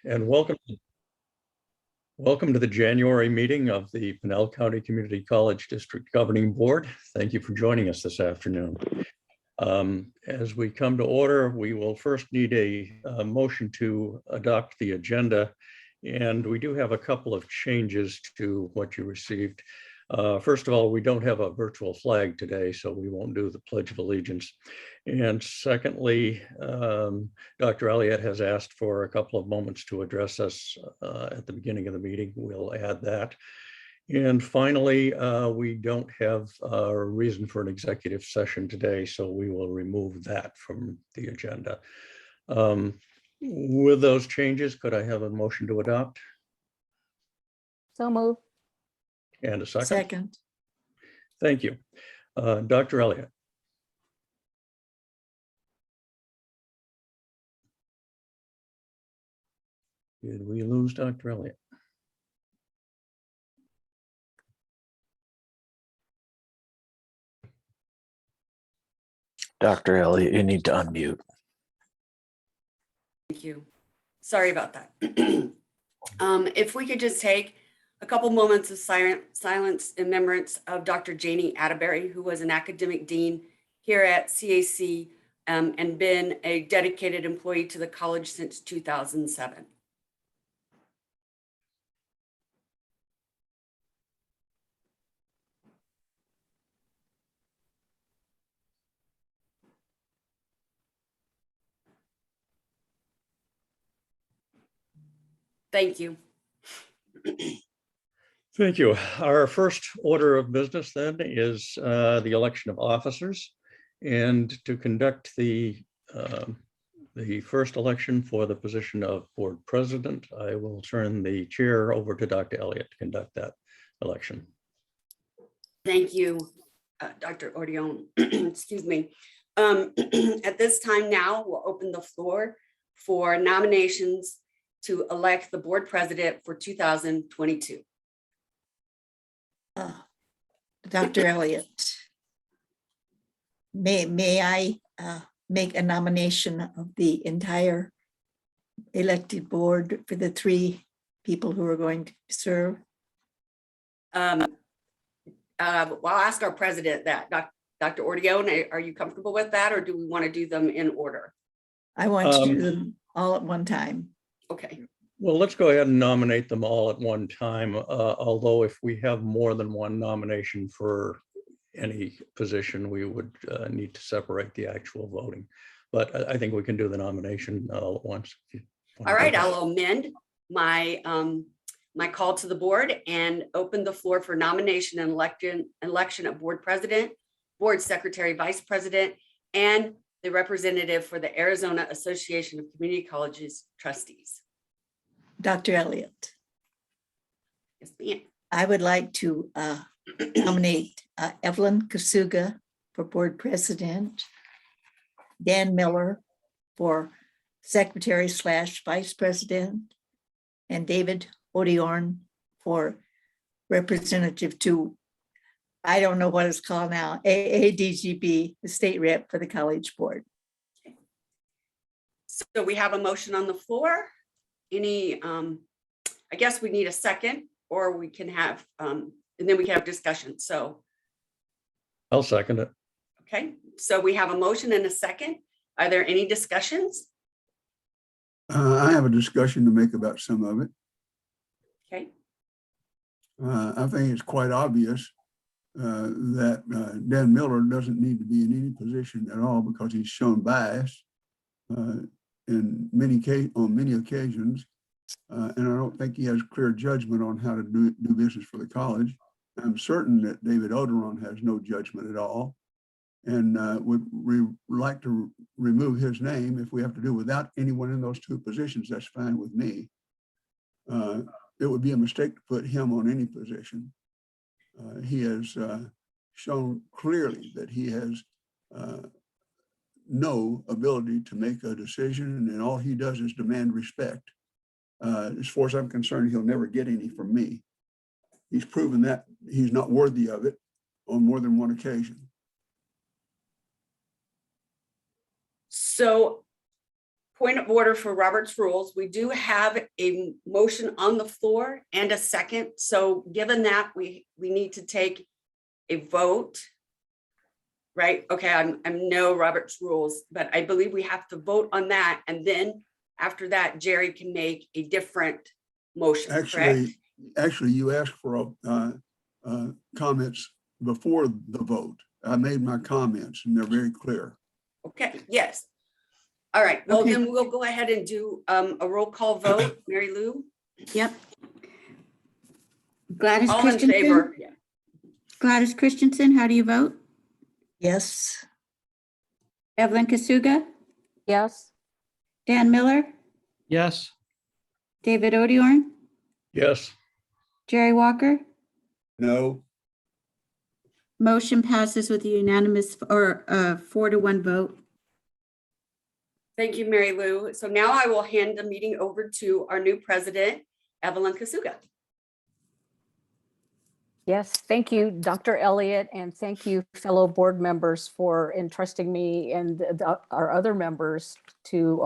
and welcome to the January meeting of the Pinell County Community College District Governing Board. Thank you for joining us this afternoon. As we come to order, we will first need a motion to adopt the agenda, and we do have a couple of changes to what you received. First of all, we don't have a virtual flag today, so we won't do the Pledge of Allegiance. And secondly, Dr. Elliott has asked for a couple of moments to address us at the beginning of the meeting. We'll add that. And finally, we don't have a reason for an executive session today, so we will remove that from the agenda. With those changes, could I have a motion to adopt? So moved. And a second? Second. Thank you. Dr. Elliott. Did we lose Dr. Elliott? Dr. Elliott, you need to unmute. Thank you. Sorry about that. If we could just take a couple moments of silence in remembrance of Dr. Janie Atterbury, who was an academic dean here at CAC and been a dedicated employee to the college since 2007. Thank you. Thank you. Our first order of business then is the election of officers. And to conduct the first election for the position of board president, I will turn the chair over to Dr. Elliott to conduct that election. Thank you, Dr. Ordeon. Excuse me. At this time now, we'll open the floor for nominations to elect the board president for 2022. Dr. Elliott, may I make a nomination of the entire elected board for the 3 people who are going to serve? Well, I'll ask our president that. Dr. Ordeon, are you comfortable with that, or do we want to do them in order? I want to do them all at one time. Okay. Well, let's go ahead and nominate them all at one time, although if we have more than one nomination for any position, we would need to separate the actual voting. But I think we can do the nomination all at once. All right, I'll amend my my call to the board and open the floor for nomination and election of board president, board secretary, vice president, and the representative for the Arizona Association of Community Colleges trustees. Dr. Elliott, Yes, ma'am. I would like to nominate Evelyn Kasuga for board president, Dan Miller for secretary / vice president, and David Ordeon for representative to, I don't know what it's called now, AADGB, the state rep for the college board. So we have a motion on the floor. Any, I guess we need a second, or we can have, and then we can have discussion. So, I'll second it. okay. So we have a motion and a second. Are there any discussions? I have a discussion to make about some of it. Okay. I think it's quite obvious that Dan Miller doesn't need to be in any position at all because he's shown bias on many occasions, and I don't think he has clear judgment on how to do business for the college. I'm certain that David Ordeon has no judgment at all, and would like to remove his name. If we have to do without anyone in those 2 positions, that's fine with me. It would be a mistake to put him on any position. He has shown clearly that he has no ability to make a decision, and all he does is demand respect. As far as I'm concerned, he'll never get any from me. He's proven that he's not worthy of it on more than one occasion. So point of order for Robert's rules. We do have a motion on the floor and a second. So given that, we need to take a vote. Right? Okay, I'm no Robert's rules, but I believe we have to vote on that. And then after that, Jerry can make a different motion, correct? Actually, you asked for comments before the vote. I made my comments and they're very clear. Okay, yes. All right, well, Okay. then we'll go ahead and do a roll call vote. Mary Lou, Yep. Gladys all in Christensen. favor? Yeah. Gladys Christensen, how do you vote? Yes, Evelyn Kasuga, Yes. Dan Miller, Yes. David Odiorn, Yes, Jerry Walker. No, Motion passes with a unanimous or 4-1 vote. Thank you, Mary Lou. So now I will hand the meeting over to our new president, Evelyn Kasuga. Yes, thank you, Dr. Elliott, and thank you, fellow board members, for entrusting me and our other members to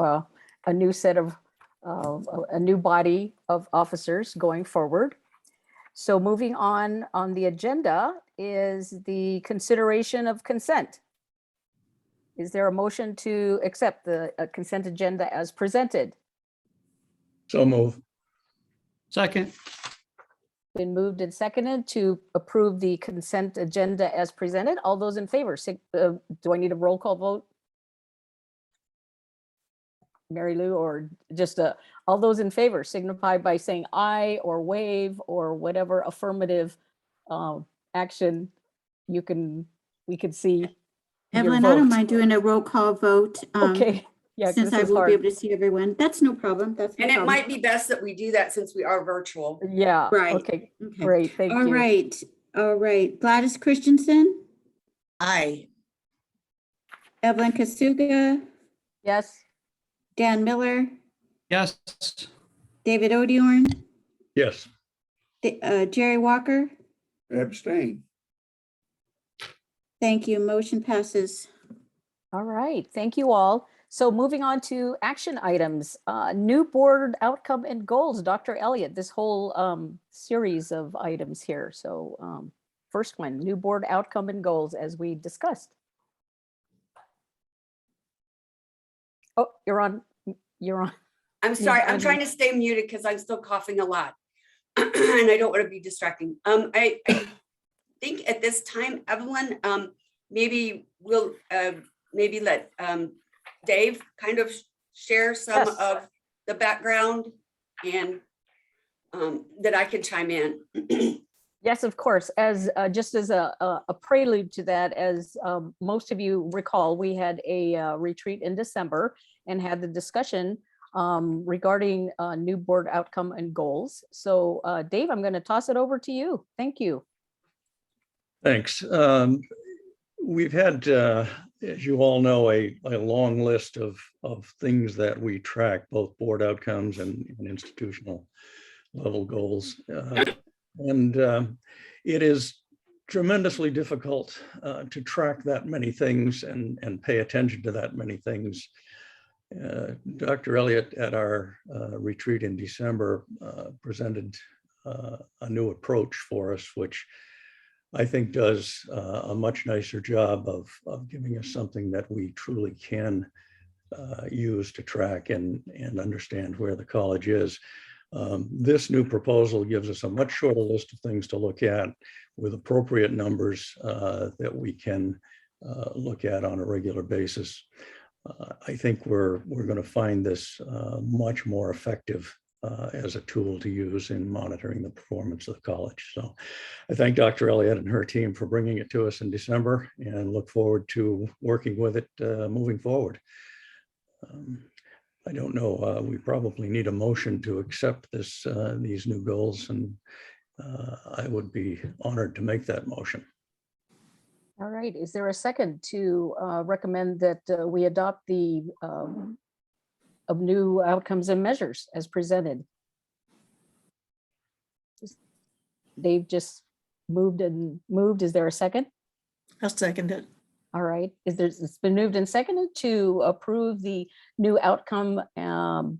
a new set of, a new body of officers going forward. So moving on the agenda is the consideration of consent. Is there a motion to accept the consent agenda as presented? so move. Second. Been moved and seconded to approve the consent agenda as presented. All those in favor, do I need a roll call vote? Mary Lou, or just all those in favor signify by saying aye or wave or whatever affirmative action we can see. your Evelyn, I don't vote. mind doing a roll call vote. Okay, yeah, 'cause Since this I is won't be hard. able to see everyone. That's no problem. That's no And it problem. might be best that we do that since we are virtual. Yeah, Right. okay, Okay. great, thank All you. right, all right. Gladys Christensen, aye, Evelyn Kasuga, Yes, Dan Miller, Yes. David Odiorn, Yes, Jerry Walker. abstain. Thank you. Motion passes. all right, thank you all. So moving on to action items, new board outcome and goals, Dr. Elliott, this whole series of items here. So first one, new board outcome and goals as we discussed. Oh, you're on. I'm sorry, I'm Evelyn. trying to stay muted because I'm still coughing a lot. And I don't want to be distracting. I think at this time, Evelyn, maybe we'll maybe let Dave kind of share some Yes. of the background and that I can chime in. Yes, of course. As just as a prelude to that, as most of you recall, we had a retreat in December and had the discussion regarding new board outcome and goals. So Dave, I'm going to toss it over to you. Thank you. thanks. We've had, as you all know, a long list of things that we track, both board outcomes and institutional level goals. And it is tremendously difficult to track that many things and pay attention to that many things. Dr. Elliott at our retreat in December presented a new approach for us, which I think does a much nicer job of giving us something that we truly can use to track and understand where the college is. This new proposal gives us a much shorter list of things to look at with appropriate numbers that we can look at on a regular basis. I think we're going to find this much more effective as a tool to use in monitoring the performance of the college. So I thank Dr. Elliott and her team for bringing it to us in December and look forward to working with it moving forward. I don't know, we probably need a motion to accept these new goals, and I would be honored to make that motion. All right. Is there a second to recommend that we adopt the of new outcomes and measures as presented? Dave just moved and moved. Is there a second? I'll second it. All right, it's been moved and seconded to approve the new outcome,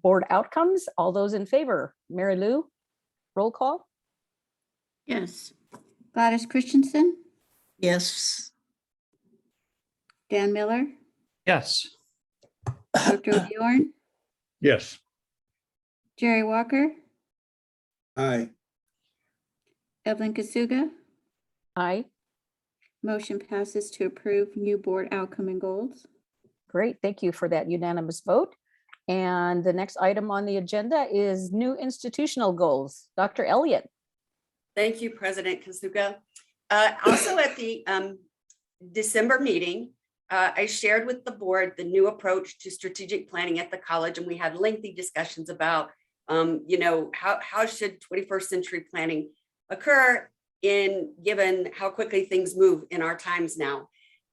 board outcomes. All those in favor, Mary Lou, roll call? Yes. Gladys Christensen, Yes. Dan Miller, Yes. Dr. Bjorn, Yes, Jerry Walker, Aye. Evelyn Kasuga. Aye, Motion passes to approve new board outcome and goals. great, thank you for that unanimous vote. And the next item on the agenda is new institutional goals. Dr. Elliott. Thank you, President Kasuga. Also at the December meeting, I shared with the board the new approach to strategic planning at the college, and we had lengthy discussions about, how should 21st century planning occur given how quickly things move in our times now.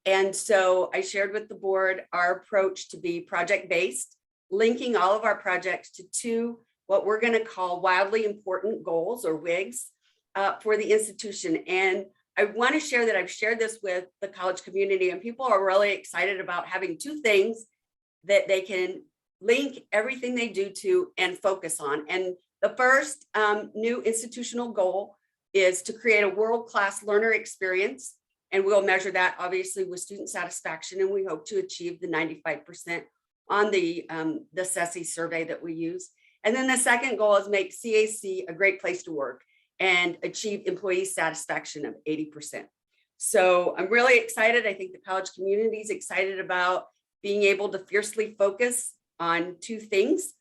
And so I shared with the board our approach to be project-based, linking all of our projects to two, what we're going to call wildly important goals, or WIGs, for the institution. And I want to share that I've shared this with the college community, and people are really excited about having two things that they can link everything they do to and focus on. And the first new institutional goal is to create a world-class learner experience. And we'll measure that obviously with student satisfaction. And we hope to achieve the 95% on the CESI survey that we use. And then the second goal is make CAC a great place to work and achieve employee satisfaction of 80%. So I'm really excited. I think the college community is excited about being able to fiercely focus on two things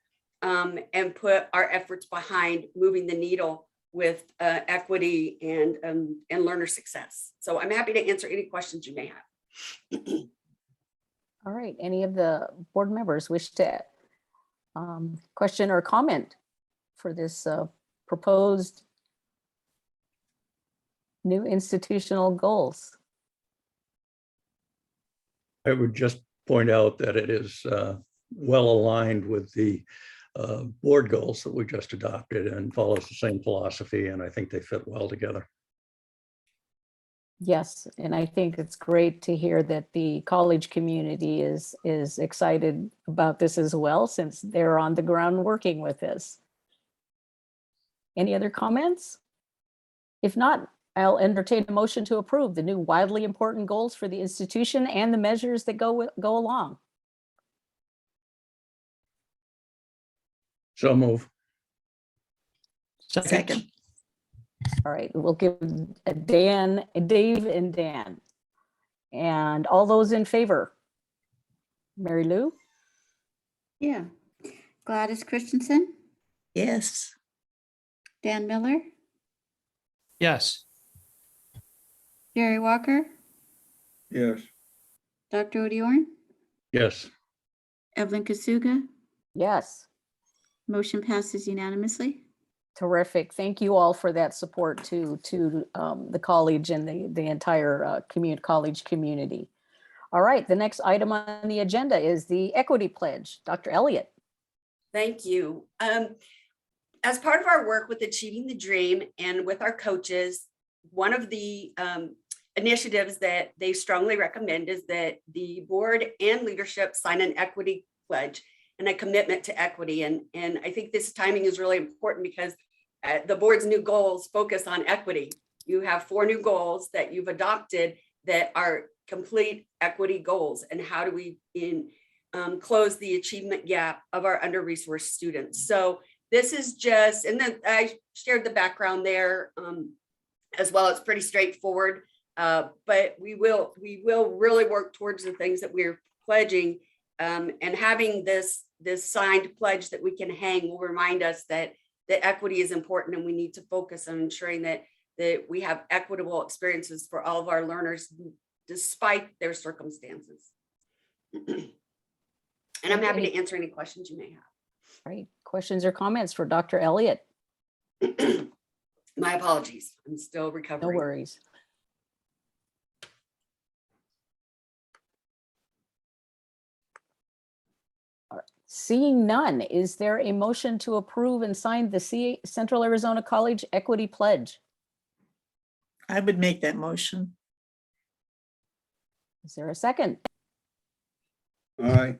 and put our efforts behind moving the needle with equity and learner success. So I'm happy to answer any questions you may have. All right, any of the board members wish to question or comment for this proposed new institutional goals? I would just point out that it is well aligned with the board goals that we just adopted and follows the same philosophy, and I think they fit well together. Yes, and I think it's great to hear that the college community is excited about this as well, since they're on the ground working with this. Any other comments? If not, I'll entertain a motion to approve the new wildly important goals for the institution and the measures that go along. So move. Second. All right, we'll give Dave and Dan. And all those in favor? Mary Lou? Yeah. Gladys Christensen, Yes. Dan Miller, Yes. Jerry Walker, Yes. Dr. Bjorn, Yes, Evelyn Kasuga. Yes. Motion passes unanimously. Terrific. Thank you all for that support to the college and the entire college community. All right, the next item on the agenda is the equity pledge. Dr. Elliott. Thank you. As part of our work with Achieving the Dream and with our coaches, one of the initiatives that they strongly recommend is that the board and leadership sign an equity pledge and a commitment to equity. And I think this timing is really important because the board's new goals focus on equity. You have 4 new goals that you've adopted that are complete equity goals. And how do we close the achievement gap of our under-resourced students? So this is just, and then I shared the background there as well. It's pretty straightforward, but we will really work towards the things that we're pledging, and having this signed pledge that we can hang will remind us that equity is important, and we need to focus on ensuring that we have equitable experiences for all of our learners despite their circumstances. And I'm happy to answer any questions you may have. Right. Questions or comments for Dr. Elliott? My apologies. I'm still No recovering. worries. All right. Seeing none, is there a motion to approve and sign the Central Arizona College Equity Pledge? I would make that motion. Is there a second? Aye.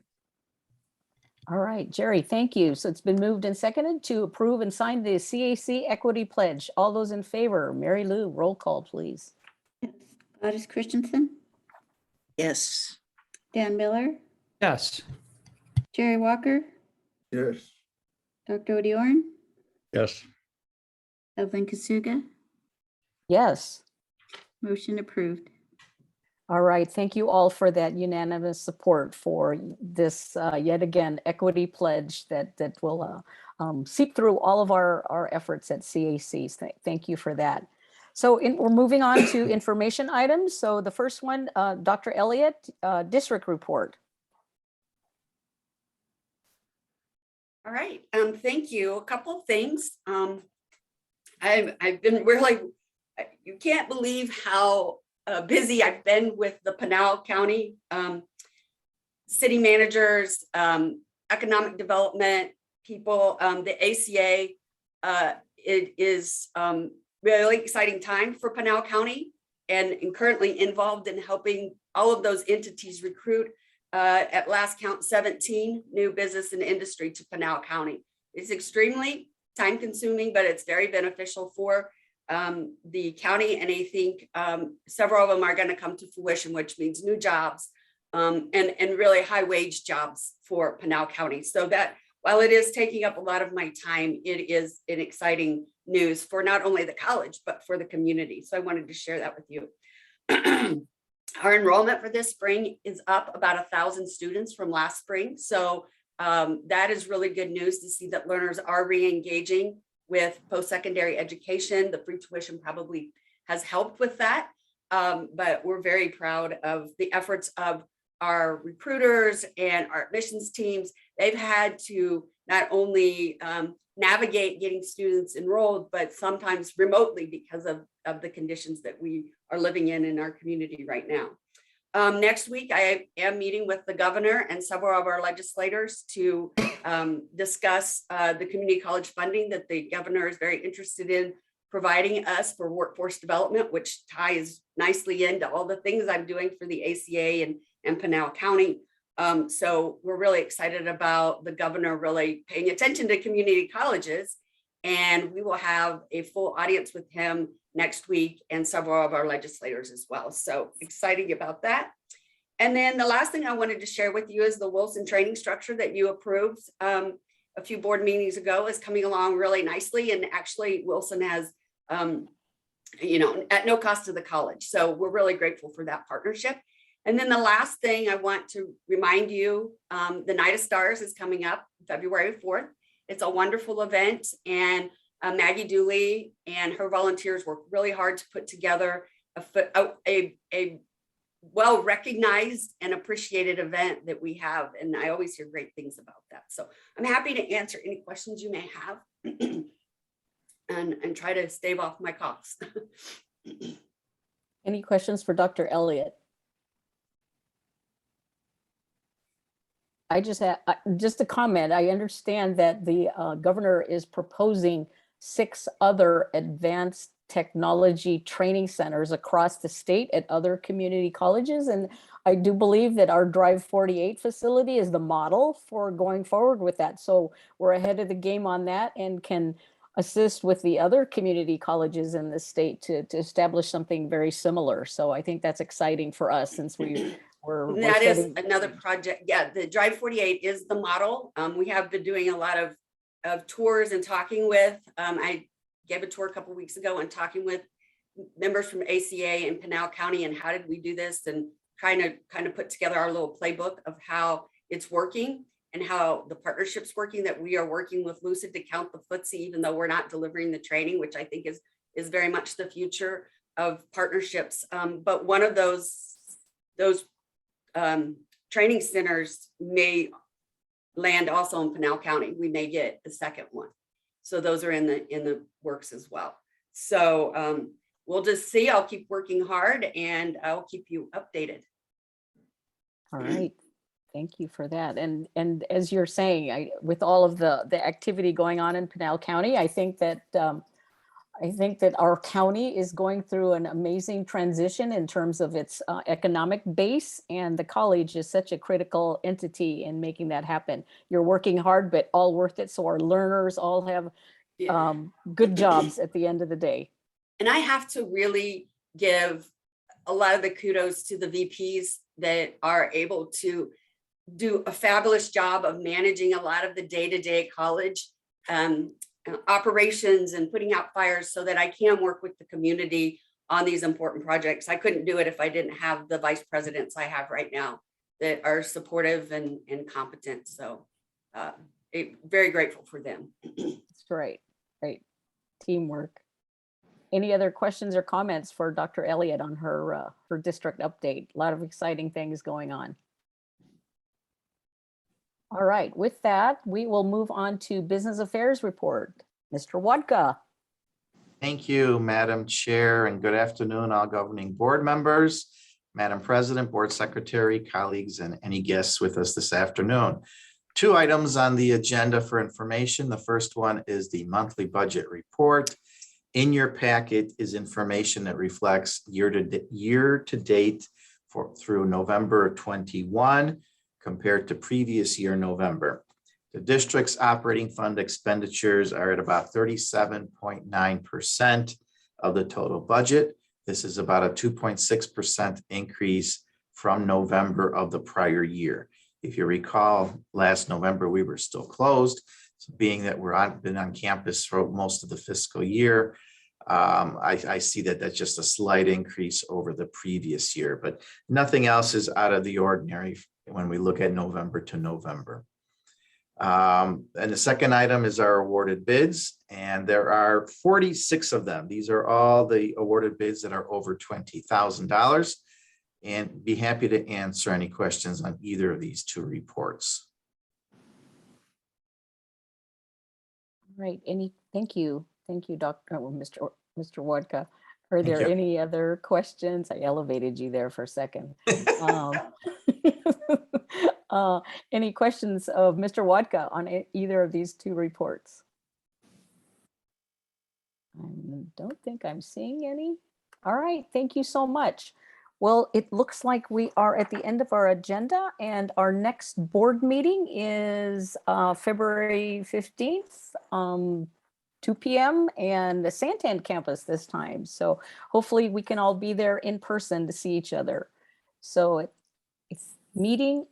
All right, Jerry, thank you. So it's been moved and seconded to approve and sign the CAC Equity Pledge. All those in favor, Mary Lou, roll call, please. Yes. Gladys Christensen, Yes. Dan Miller, Yes. Jerry Walker, Yes. Dr. Odiorn, Yes, Evelyn Kasuga, Yes. motion approved. All right, thank you all for that unanimous support for this yet again equity pledge that will seep through all of our efforts at CACs. Thank you for that. So we're moving on to information items. So the first one, Dr. Elliott, district report. All right, thank you. A couple of things. I've been really, you can't believe how busy I've been with the Pinal County city managers, economic development people, the ACA. It is really exciting time for Pinal County and currently involved in helping all of those entities recruit at last count 17 new business and industry to Pinal County. It's extremely time consuming, but it's very beneficial for the county. And I think several of them are going to come to fruition, which means new jobs and really high wage jobs for Pinal County. So that while it is taking up a lot of my time, it is an exciting news for not only the college, but for the community. So I wanted to share that with you. Our enrollment for this spring is up about 1,000 students from last spring. So that is really good news to see that learners are re-engaging with post-secondary education. The free tuition probably has helped with that. But we're very proud of the efforts of our recruiters and our admissions teams. They've had to not only navigate getting students enrolled, but sometimes remotely because of the conditions that we are living in our community right now. Next week, I am meeting with the governor and several of our legislators to discuss the community college funding that the governor is very interested in providing us for workforce development, which ties nicely into all the things I'm doing for the ACA and Pinal County. So we're really excited about the governor really paying attention to community colleges, and we will have a full audience with him next week and several of our legislators as well. So exciting about that. And then the last thing I wanted to share with you is the Wilson training structure that you approved a few board meetings ago is coming along really nicely. And actually Wilson has, at no cost to the college. So we're really grateful for that partnership. And then the last thing I want to remind you, the Night of Stars is coming up February 4th. It's a wonderful event, and Maggie Dooley and her volunteers work really hard to put together a well-recognized and appreciated event that we have. And I always hear great things about that. So I'm happy to answer any questions you may have and try to stave off my coughs. Any questions for Dr. Elliott? I just a comment. I understand that the governor is proposing 6 other advanced technology training centers across the state at other community colleges. And I do believe that our Drive 48 facility is the model for going forward with that. So we're ahead of the game on that and can assist with the other community colleges in the state to establish something very similar. So I think that's exciting for us since we're That is setting- another project. Yeah, the Drive 48 is the model. We have been doing a lot of tours and talking with, I gave a tour a couple of weeks ago and talking with members from ACA and Pinal County and how did we do this, and trying to kind of put together our little playbook of how it's working and how the partnership's working, that we are working with Lucid to count the footsie, even though we're not delivering the training, which I think is very much the future of partnerships. But one of those training centers may land also in Pinal County. We may get the second one. So those are in the works as well. So we'll just see. I'll keep working hard and I'll keep you updated. All right. Thank you for that. And as you're saying, with all of the activity going on in Pinal County, I think that I think that our county is going through an amazing transition in terms of its economic base, and the college is such a critical entity in making that happen. You're working hard, but all worth it. So our learners all have Yeah. good jobs at the end of the day. And I have to really give a lot of the kudos to the VPs that are able to do a fabulous job of managing a lot of the day-to-day college operations and putting out fires so that I can work with the community on these important projects. I couldn't do it if I didn't have the vice presidents I have right now that are supportive and competent. So very grateful for them. That's right. Right. Teamwork. Any other questions or comments for Dr. Elliott on her district update? A lot of exciting things going on. All right, with that, we will move on to business affairs report. Mr. Wodka. Thank you, Madam Chair, and good afternoon, all governing board members, Madam President, Board Secretary, colleagues, and any guests with us this afternoon. 2 items on the agenda for information. The first one is the monthly budget report. In your packet is information that reflects year to date through November 21 compared to previous year November. The district's operating fund expenditures are at about 37.9% of the total budget. This is about a 2.6% increase from November of the prior year. If you recall, last November, we were still closed. So being that been on campus for most of the fiscal year, I see that that's just a slight increase over the previous year, but nothing else is out of the ordinary when we look at November to November. And the second item is our awarded bids, and there are 46 of them. These are all the awarded bids that are over $20,000, and be happy to answer any questions on either of these 2 reports. Right, thank you, Mr. Wodka. Are there you. any other questions? I elevated you there for a second. Any questions of Mr. Wodka on either of these 2 reports? I don't think I'm seeing any. All right, thank you so much. Well, it looks like we are at the end of our agenda, and our next board meeting is February 15th, 2 p.m. and the Santan campus this time. So hopefully we can all be there in person to see each other. So it's meeting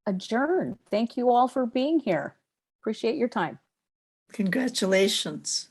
adjourned. Thank you all for being here. Appreciate your time. Congratulations.